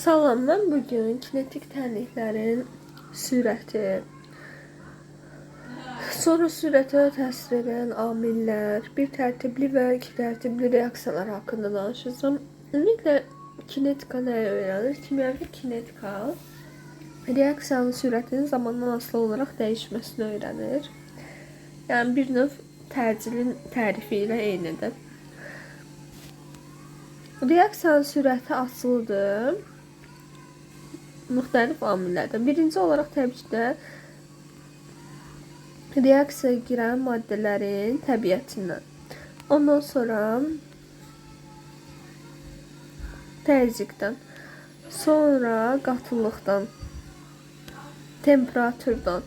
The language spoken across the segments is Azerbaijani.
Salam, mən bugün kinetik tənliklərin sürəti, sonra sürətə təsir edən amillər, bir tərtibli və iki tərtibli reaksiyalar haqqında danışacağım. Ümumiyyətlə, kinetika nəyə öyrənir? Kimyəvi kinetika reaksiyanın sürətinin zamandan asılı olaraq dəyişməsini öyrənir. Yəni, bir növ təcilin tərifi ilə eynidir. Reaksiyanın sürəti asılıdır müxtəlif amillərdən. Birinci olaraq təbii ki də reaksiyaya girən maddələrin təbiətindən. Ondan sonra təzyiqdən, sonra qatılıqdan, temperaturdan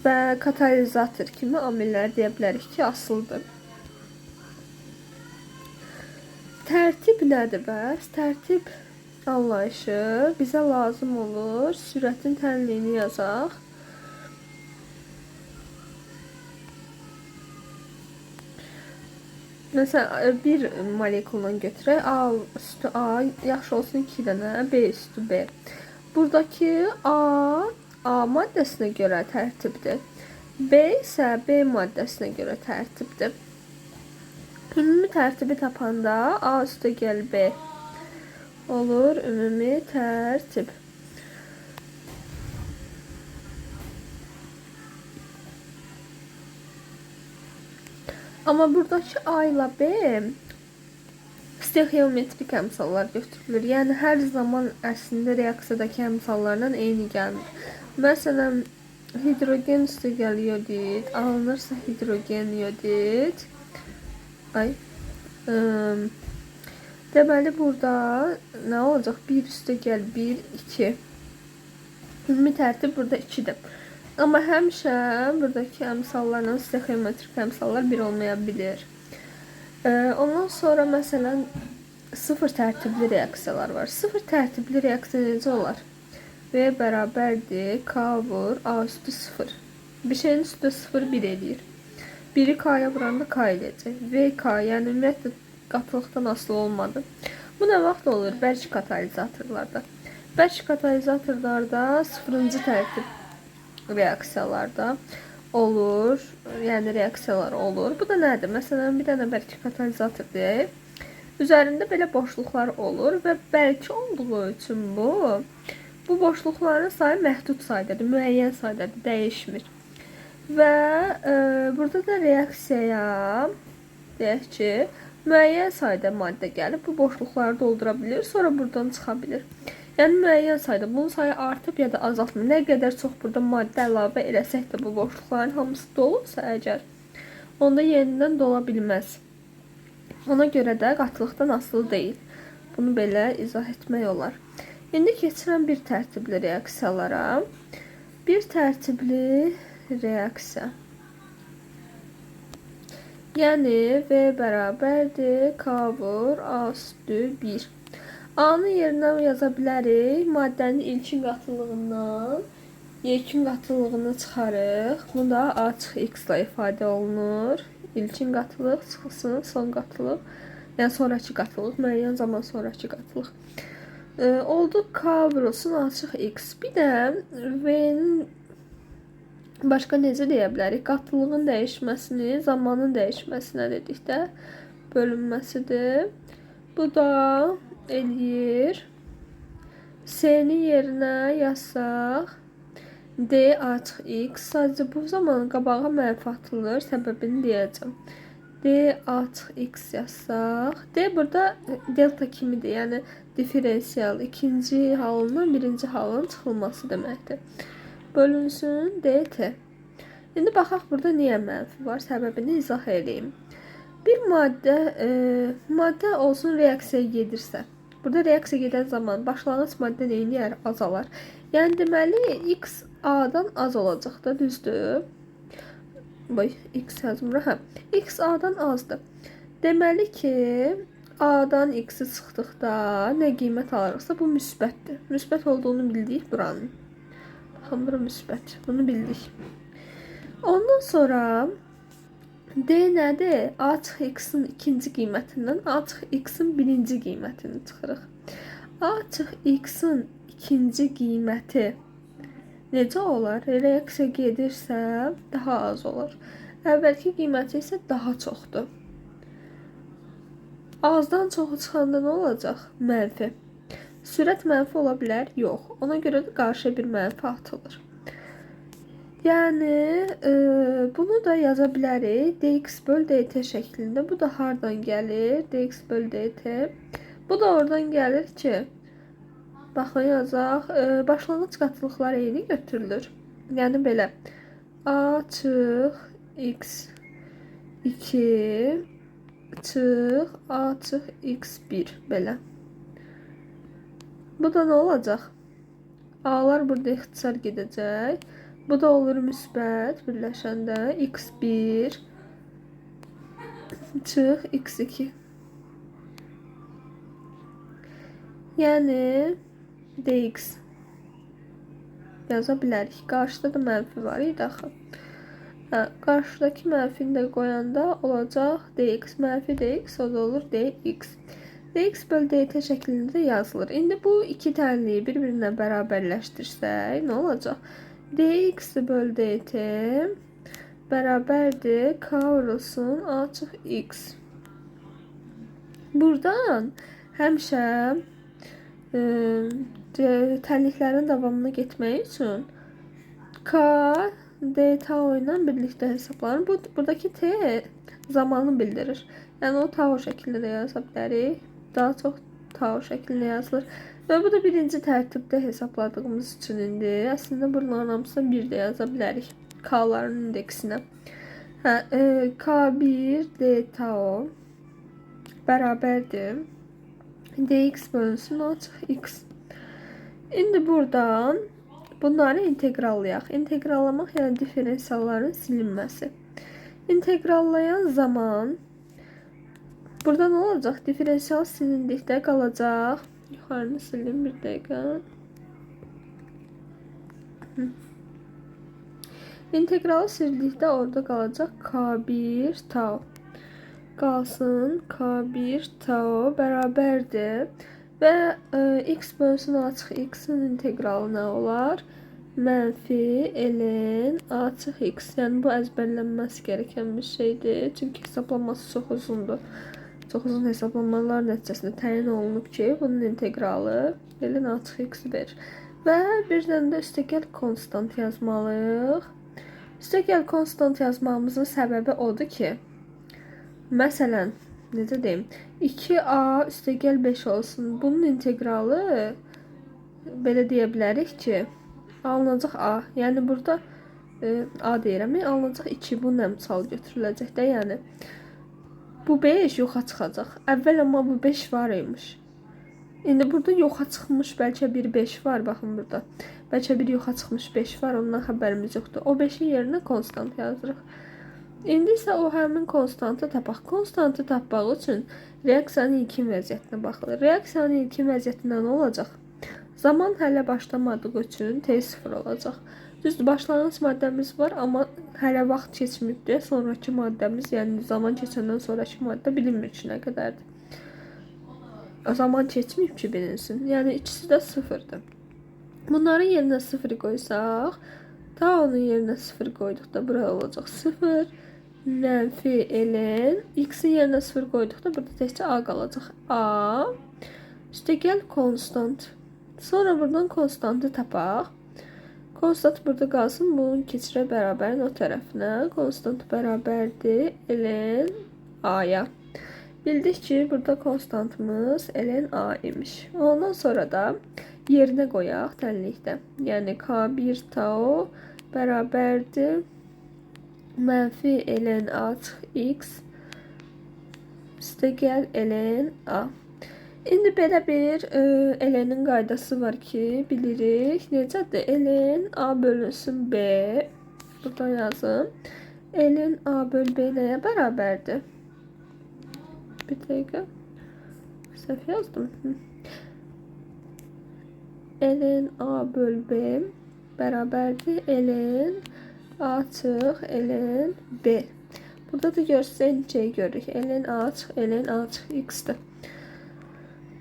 və katalizator kimi amillər deyə bilərik ki, asılıdır. Tərtib nədir bəs? Tərtib anlayışı bizə lazım olur. Sürətin tənliyini yazaq. Məsələn, bir molekuldan götürək. A üstü A, yaxşı olsun 2 dənə, B üstü B. Buradakı A maddəsinə görə tərtibdir. B isə B maddəsinə görə tərtibdir. Ümumi tərtibi tapanda A üstə gəl B olur ümumi tərtib. Amma buradakı A ilə B stereometrik əmsallar götürülür. Yəni, hər zaman əslində reaksiyadakı əmsallarla eyni gəlmir. Məsələn, hidrogen üstə gəl yodid, alınırsa hidrogen yodid. Deməli, burada nə olacaq? 1 üstə gəl 1, 2. Ümumi tərtib burada 2-dir. Amma həmişə buradakı əmsallarla stereometrik əmsallar bir olmaya bilir. Ondan sonra, məsələn, sıfır tərtibli reaksiyalar var. Sıfır tərtibli reaksiya necə olar? V bərabərdir, K vur, A üstü 0. Bir şeyin üstü 0, 1 eləyir. Biri K'ya vuranda K eləyəcək. VK, yəni ümumiyyətlə qatılıqdan asılı olmadı. Bu nə vaxt olur? Bərk katalizatorlarda. Bərk katalizatorlarda 0-cı tərtib reaksiyalarda olur. Yəni reaksiyalar olur. Bu da nədir? Məsələn, bir dənə bərk katalizator deyək. Üzərində belə boşluqlar olur və bərk olduğu üçün bu boşluqların sayı məhdud saydadır, müəyyən saydadır, dəyişmir. Və burada da reaksiyaya deyək ki, müəyyən sayda maddə gəlib bu boşluqları doldura bilir, sonra buradan çıxa bilir. Yəni müəyyən sayda bunun sayı artıb ya da azaltmır. Nə qədər çox burada maddə əlavə eləsək də bu boşluqların hamısı dolursa əgər, onda yenidən dola bilməz. Ona görə də qatılıqdan asılı deyil. Bunu belə izah etmək olar. İndi keçirəm bir tərtibli reaksiyalara. Bir tərtibli reaksiya. Yəni, V bərabərdir, K vur, A üstü 1. A-nın yerinə yaza bilərik. Maddənin ilkin qatılığından yekun qatılığını çıxarıq. Bu da açıq X ilə ifadə olunur. İlkin qatılıq çıxsın, son qatılıq. Yəni, sonraki qatılıq, müəyyən zaman sonraki qatılıq. Oldu K vurulsun açıq X. Bir də V-nin başqa necə deyə bilərik? Qatılığın dəyişməsini, zamanın dəyişməsinə dedikdə bölünməsidir. Bu da eləyir. S-nin yerinə yazsaq D açıq X. Sadəcə bu zaman qabağa mənfi atılır. Səbəbini deyəcəm. D açıq X yazsaq. D burada delta kimidir. Yəni diferensial ikinci halından birinci halın çıxılması deməkdir. Bölünsün dt. İndi baxaq burada niyə mənfi var? Səbəbini izah edeyim. Bir maddə olsun reaksiyaya gedirsə. Burada reaksiya gedən zaman başlanğıc maddə neyini azalar. Yəni deməli X A-dan az olacaq da, düzdür? X yazmır. X A-dan azdır. Deməli ki, A-dan X-i çıxdıqda nə qiymət alırıqsa bu müsbətdir. Müsbət olduğunu bildik buranın. Baxın, bura müsbət. Bunu bildik. Ondan sonra D nədir? Açıq X-in ikinci qiymətindən açıq X-in birinci qiymətini çıxırıq. A açıq x-in ikinci qiyməti necə olar? Reaksiya gedirsə daha az olur. Əvvəlki qiyməti isə daha çoxdur. Azdan çoxu çıxanda nə olacaq? Mənfi. Sürət mənfi ola bilər? Yox. Ona görə də qarşıya bir mənfi atılır. Yəni bunu da yaza bilərik dx böl dt şəklində. Bu da hardan gəlir? Dx böl dt. Bu da oradan gəlir ki, baxın yazaq, başlanğıc qatılıqlar eyni götürülür. Yəni belə a çıx x 2 çıx a çıx x1 belə. Bu da nə olacaq? A'lar burada ixtisar gedəcək. Bu da olur müsbət birləşəndə x1 çıx x2. Yəni dx yaza bilərik. Qarşıda da mənfi var idi axı. Qarşıdakı mənfini də qoyanda olacaq dx mənfi dx, o da olur dx. Dx böl dt şəklində yazılır. İndi bu iki tənliyi bir-birinə bərabərləşdirsək nə olacaq? Dx böl dt bərabərdir k vurulsun a çıx x. Buradan həmişə tənliklərin davamına getmək üçün k d tau ilə birlikdə hesablanır. Buradakı t zamanı bildirir. Yəni o tau şəklində də yaza bilərik. Daha çox tau şəklində yazılır. Və bu da birinci tərtibdə hesabladığımız üçün indi əslində bunların hamısını bir də yaza bilərik. K'ların indeksinə. K1 d tau bərabərdir dx bölünsün a çıx x. İndi buradan bunları integrallayaq. İntegrallamaq yəni diferensialların silinməsi. İntegrallayan zaman burada nə olacaq? Diferensial silindikdə qalacaq. Yuxarını silim bir dəqiqə. İntegralı sildikdə orada qalacaq k1 tau. Qalsın k1 tau bərabərdir. Və x bölünsün a çıx x-in integralı nə olar? Mənfi ln a çıx x. Yəni bu əzbərlənməsi gerəkən bir şeydir. Çünki hesablanması çox uzundur. Çox uzun hesablanmalar nəticəsində təyin olunub ki, bunun integralı ln a çıx x verir. Və bir dənə də üstəgəl konstant yazmalıyıq. Üstəgəl konstant yazmamızın səbəbi odur ki, məsələn, necə deyim, 2a üstəgəl 5 olsun. Bunun integralı belə deyə bilərik ki, alınacaq a. Yəni burada a deyirəm, alınacaq 2. Bu nə misal götürüləcək də, yəni. Bu 5 yoxa çıxacaq. Əvvəl amma bu 5 var imiş. İndi burada yoxa çıxmış bəlkə bir 5 var, baxın burada. Bəlkə bir yoxa çıxmış 5 var, ondan xəbərimiz yoxdur. O 5-in yerinə konstant yazırıq. İndi isə o həmin konstantı tapaq. Konstantı tapmaq üçün reaksiyanın ilkin vəziyyətinə baxılır. Reaksiyanın ilkin vəziyyətində nə olacaq? Zaman hələ başlamadığı üçün T0 olacaq. Düzdür, başlanğıc maddəmiz var, amma hələ vaxt keçməyibdir. Sonraki maddəmiz, yəni zaman keçəndən sonraki maddə bilinmir ki, nə qədərdir. Zaman keçməyib ki, bilinsin. Yəni ikisi də 0-dır. Bunların yerinə 0 qoysaq, taunun yerinə 0 qoyduqda bura olacaq 0. Mənfi ln x-in yerinə 0 qoyduqda burada təkcə a qalacaq. A üstəgəl konstant. Sonra buradan konstantı tapaq. Konstant burada qalsın, bunun keçirə bərabərin o tərəfinə. Konstant bərabərdir ln a-ya. Bildik ki, burada konstantımız ln a imiş. Ondan sonra da yerinə qoyaq tənlikdə. Yəni k1 tau bərabərdir mənfi ln a çıx x üstəgəl ln a. İndi belə bir ln-in qaydası var ki, bilirik. Necədir? Ln a bölünsün b. Burada yazın. Ln a böl b nəyə bərabərdir? Bir dəqiqə. Səhv yazdım. Ln a böl b bərabərdir ln a çıx ln b. Burada da görsək şey görürük. Ln a çıx ln a çıx x-dir.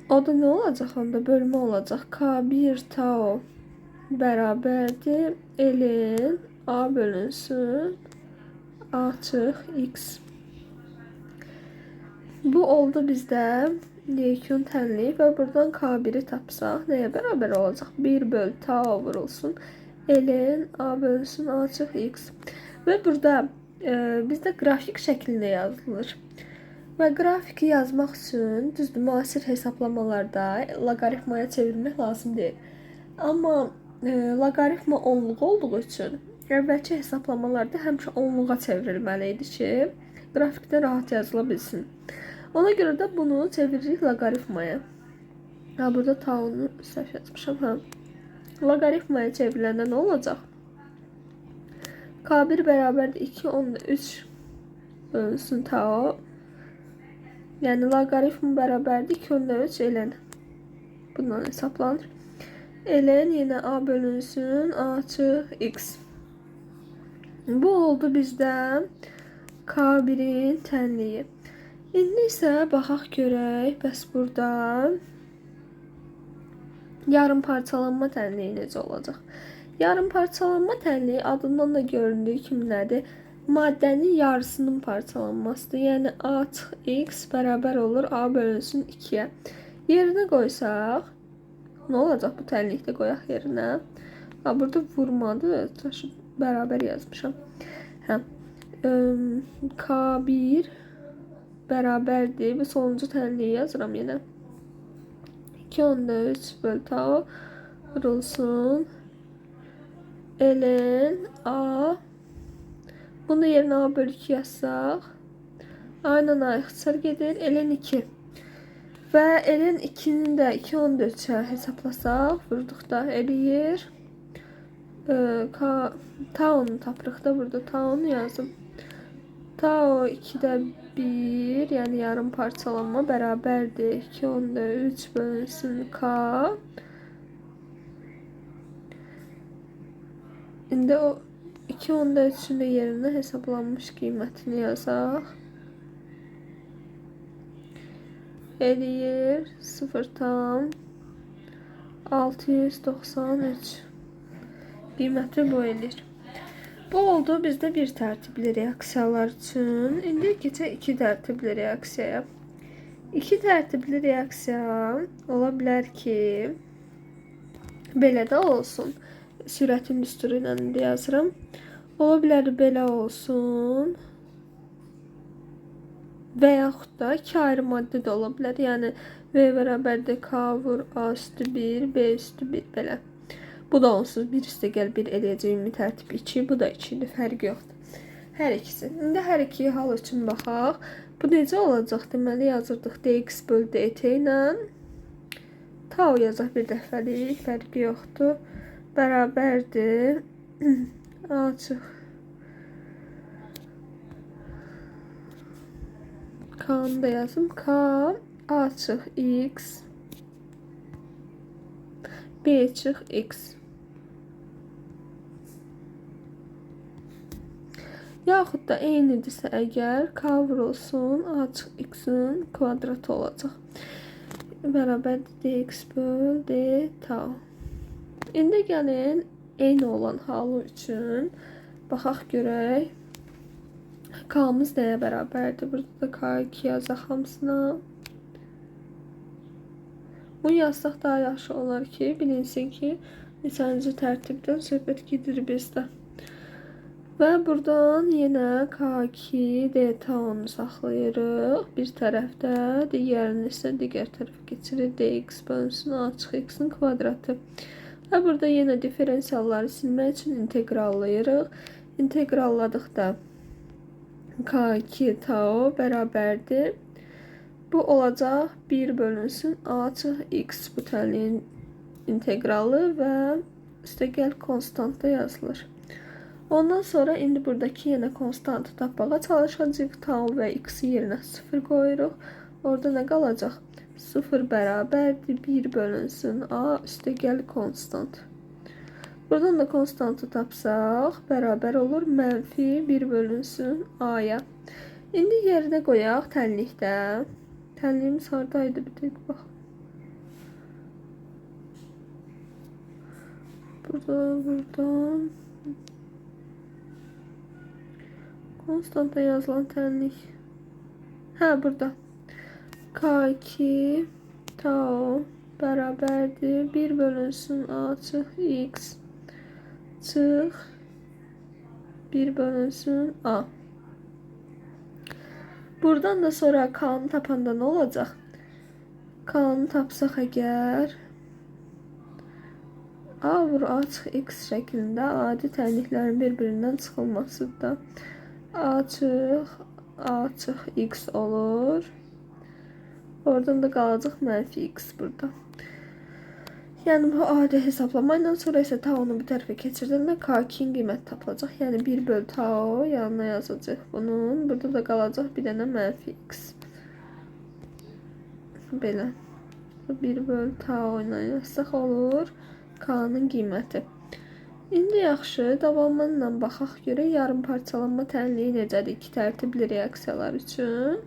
O da ne olacak onda? Bölme olacak. K1 tau beraberdir. Ln A bölünsün açıq x. Bu oldu bizdə yekun tənlik və buradan K1'i tapsaq nəyə bərabər olacaq? 1 böl tau vurulsun. Ln A bölünsün açıq x. Və burada bizdə qrafik şəklində yazılır. Və qrafiki yazmaq üçün düzdür, müasir hesablamalarda loqaritmaya çevirmək lazım deyil. Amma loqaritma onluq olduğu üçün əvvəlki hesablamalarda həmişə onluğa çevrilməli idi ki, qrafikdə rahat yazıla bilsin. Ona görə də bunu çeviririk loqaritmaya. Ha, burada taunu səhv yazmışam. Ha. Loqaritmaya çevriləndə nə olacaq? K1 bərabərdir 2 onda 3 bölünsün tau. Yəni loqaritm bərabərdir 2 onda 3 ln. Bundan hesablanır. Ln yenə A bölünsün açıq x. Bu oldu bizdə K1'in tənliyi. İndi isə baxaq görək, bəs burada yarım parçalanma tənliyi necə olacaq? Yarım parçalanma tənliyi adından da göründüyü kimi nədir? Maddənin yarısının parçalanmasıdır. Yəni açıq x bərabər olur A bölünsün 2'yə. Yerinə qoysaq, nə olacaq bu tənlikdə qoyaq yerinə? Ha, burada vurmadı, bərabər yazmışam. Hə. K1 bərabərdir və sonuncu tənliyi yazıram yenə. 2 onda 3 böl tau vurulsun. Ln A. Bunu yerinə A bölü 2 yazsaq. Aynen ixtisar gedir. Ln 2. Və ln 2'nin də 2 onda 3'ə hesablasaq, vurduqda eləyir. Taunu tapırıq da, burada taunu yazım. Tau 2'də 1, yəni yarım parçalanma bərabərdir. 2 onda 3 bölünsün k. İndi o 2 onda 3'ün də yerinə hesablanmış qiymətini yazaq. Eləyir 0,693 qiyməti bu eləyir. Bu oldu bizdə bir tərtibli reaksiyalar üçün. İndi keçək iki tərtibli reaksiyaya. İki tərtibli reaksiya ola bilər ki, belə də olsun. Sürətin düsturu ilə indi yazıram. Ola bilər belə olsun. Və yaxud da iki ayrı maddə də ola bilər. Yəni V bərabərdir K vur A üstü 1, B üstü 1 belə. Bu da onsuz bir üstə gəl bir eləyəcək ümumi tərtib 2. Bu da 2 idi, fərqi yoxdur. Hər ikisi. İndi hər iki hal üçün baxaq. Bu necə olacaq? Deməli yazırdıq dx böl dt ilə. Tau yazaq bir dəfəlik, fərqi yoxdur. Bərabərdir. Açıq. K'nı da yazım. K açıq x. B açıq x. Yaxud da eynidirsə əgər k vurulsun açıq x-in kvadratı olacaq. Bərabərdir dx böl d tau. İndi gəlin eyni olan halı üçün baxaq görək. K'mız nəyə bərabərdir? Burada da k2 yazaq hamısına. Bunu yazsaq daha yaxşı olar ki, bilinsin ki, neçənci tərtibdən söhbət gedir bizdə. Və buradan yenə K2 D taunu saxlayırıq. Bir tərəfdə, digərini isə digər tərəfə keçirir. Dx bölünsün açıq x-in kvadratı. Və burada yenə diferensialları silmək üçün integrallayırıq. İntegralladıqda K2 tau bərabərdir. Bu olacaq 1 bölünsün açıq x bu tənliyin integralı və üstəgəl konstantda yazılır. Ondan sonra indi buradakı yenə konstantı tapmağa çalışacağıq. Tau və x yerinə 0 qoyuruq. Orada nə qalacaq? 0 bərabərdir 1 bölünsün a üstəgəl konstant. Buradan da konstantı tapsaq bərabər olur mənfi 1 bölünsün a-ya. İndi yerinə qoyaq tənlikdə. Tənliyimiz haradaydı bir dəqiqə bax. Buradan konstanta yazılan tənlik. Hə, burada. K2 tau bərabərdir 1 bölünsün A çıx X çıx 1 bölünsün A. Buradan da sonra K'nı tapanda ne olacak? K'nı tapsaq əgər A vur A çıx X şəklində adi tənliklərin bir-birindən çıxılmasıdır da. A çıx X olur. Oradan da qalacaq mənfi X burada. Yəni bu adi hesablama ilə sonra isə taonu bu tərəfə keçirdəndə K2'nin qiyməti tapılacaq. Yəni 1 bölü tau yanına yazacaq bunun. Burada da qalacaq bir dənə mənfi X. Belə. 1 bölü tau ilə yazsaq olur K'nın qiyməti. İndi yaxşı, davamı ilə baxaq görə yarım parçalanma tənliyi necədir iki tərtibli reaksiyalar üçün.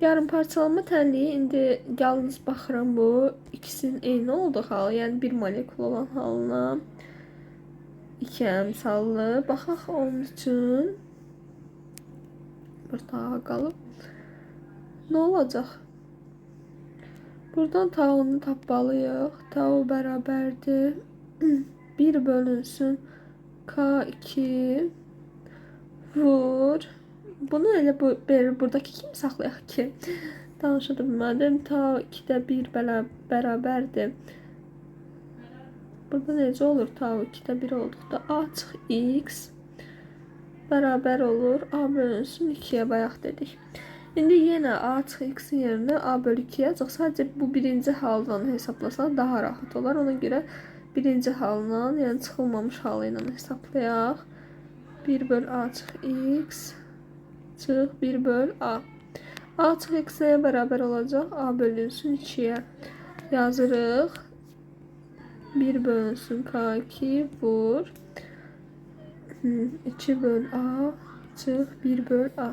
Yarım parçalanma tənliyi indi yalnız baxıram bu ikisinin eyni olduğu halı, yəni bir molekul olan halına 2 əmsallı. Baxaq onun üçün burada qalıb. Nə olacaq? Buradan taunu tapmalıyıq. Tau bərabərdir 1 bölünsün K2 vur. Bunu elə buradakı kimi saxlayaq ki, danışa da bilmədim. Tau 2'də 1 bərabərdir. Burada necə olur? Tau 2'də 1 olduqda A çıx X bərabər olur A bölünsün 2'yə bayaq dedik. İndi yenə A çıx X'in yerinə A bölü 2 yazacaq. Sadəcə bu birinci haldan hesablasaq daha rahat olar. Ona görə birinci halına, yəni çıxılmamış halı ilə hesablayaq. 1 bölü A çıx X çıx 1 bölü A. A çıx X nəyə bərabər olacaq? A bölünsün 2'yə yazırıq. 1 bölünsün K2 vur 2 bölü A çıx 1 bölü A.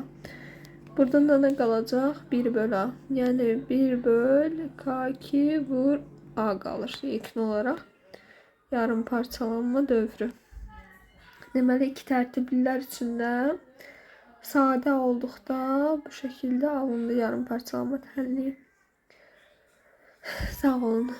Buradan da ne qalacaq? 1 bölü A. Yəni 1 bölü K2 vur A qalır ilkin olaraq. Yarım parçalanma dövrü. Deməli iki tərtiblilər üçün də sadə olduqda bu şəkildə alındı yarım parçalanma tənliyi. Sağ olun.